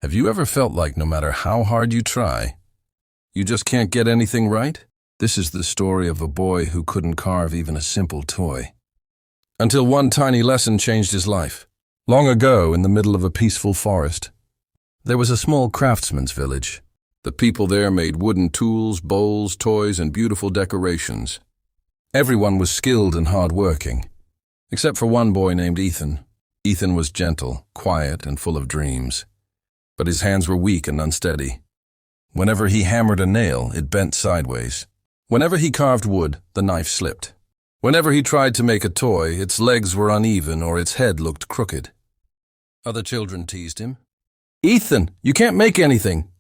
Have you ever felt like no matter how hard you try, you just can't get anything right? This is the story of a boy who couldn't carve even a simple toy. Until one tiny lesson changed his life. Long ago, in the middle of a peaceful forest, there was a small craftsman's village. The people there made wooden tools, bowls, toys, and beautiful decorations. Everyone was skilled and hard-working, except for one boy named Ethan. Ethan was gentle, quiet, and full of dreams. But his hands were weak and unsteady. Whenever he hammered a nail, it bent sideways. Whenever he carved wood, the knife slipped. Whenever he tried to make a toy, its legs were uneven or its head looked crooked. Other children teased him. "Ethan, you can't make anything.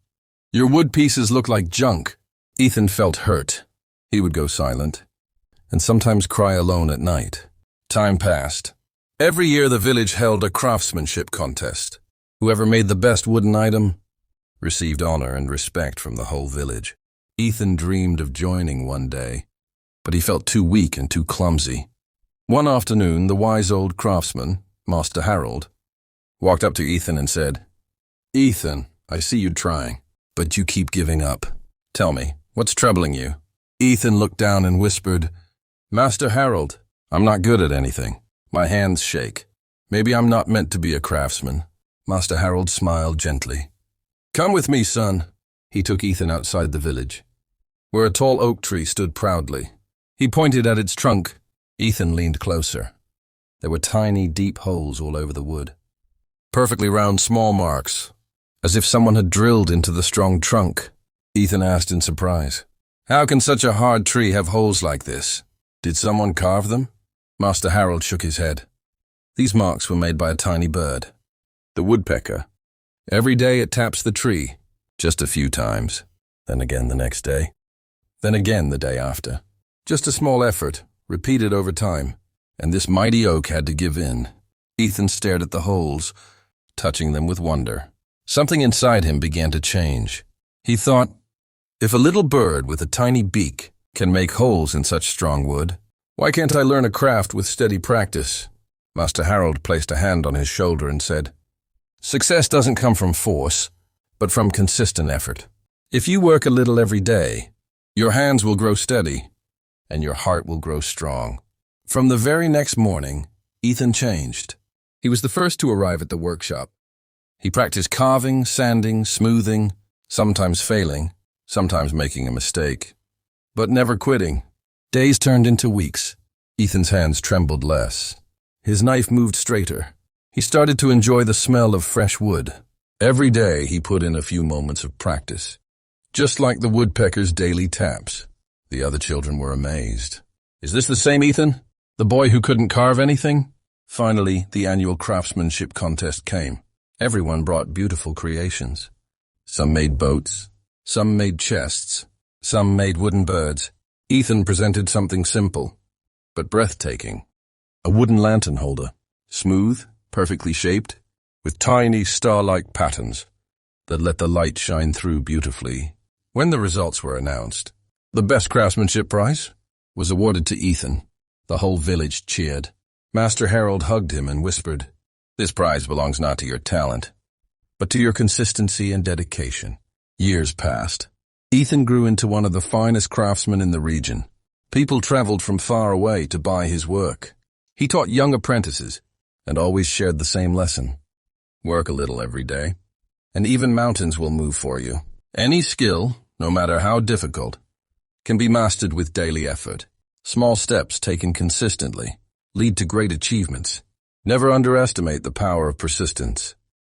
Your wood pieces look like junk." Ethan felt hurt. He would go silent, and sometimes cry alone at night. Time passed. Every year the village held a craftsmanship contest. Whoever made the best wooden item received honor and respect from the whole village. Ethan dreamed of joining one day, but he felt too weak and too clumsy. One afternoon, the wise old craftsman, Master Harold, walked up to Ethan and said, "Ethan, I see you trying, but you keep giving up. Tell me, what's troubling you?" Ethan looked down and whispered, "Master Harold, I'm not good at anything. My hands shake. Maybe I'm not meant to be a craftsman." Master Harold smiled gently. "Come with me, son." He took Ethan outside the village, where a tall oak tree stood proudly. He pointed at its trunk. Ethan leaned closer. There were tiny, deep holes all over the wood. Perfectly round small marks, as if someone had drilled into the strong trunk. Ethan asked in surprise, "How can such a hard tree have holes like this? Did someone carve them?" Master Harold shook his head. These marks were made by a tiny bird, the woodpecker. Every day it taps the tree, just a few times, then again the next day, then again the day after. Just a small effort, repeated over time, and this mighty oak had to give in. Ethan stared at the holes, touching them with wonder. Something inside him began to change. He thought, if a little bird with a tiny beak can make holes in such strong wood, why can't I learn a craft with steady practice? Master Harold placed a hand on his shoulder and said, "Success doesn't come from force, but from consistent effort. If you work a little every day, your hands will grow steady, and your heart will grow strong." From the very next morning, Ethan changed. He was the first to arrive at the workshop. He practiced carving, sanding, smoothing, sometimes failing, sometimes making a mistake, but never quitting. Days turned into weeks. Ethan's hands trembled less. His knife moved straighter. He started to enjoy the smell of fresh wood. Every day he put in a few moments of practice, just like the woodpecker's daily taps. The other children were amazed. "Is this the same Ethan? The boy who couldn't carve anything?" Finally, the annual craftsmanship contest came. Everyone brought beautiful creations. Some made boats, some made chests, some made wooden birds. Ethan presented something simple, but breathtaking. A wooden lantern holder, smooth, perfectly shaped, with tiny star-like patterns that let the light shine through beautifully. When the results were announced, the best craftsmanship prize was awarded to Ethan. The whole village cheered. Master Harold hugged him and whispered, "This prize belongs not to your talent, but to your consistency and dedication." Years passed. Ethan grew into one of the finest craftsmen in the region. People traveled from far away to buy his work. He taught young apprentices and always shared the same lesson. Work a little every day, and even mountains will move for you. Any skill, no matter how difficult, can be mastered with daily effort. Small steps taken consistently lead to great achievements. Never underestimate the power of persistence.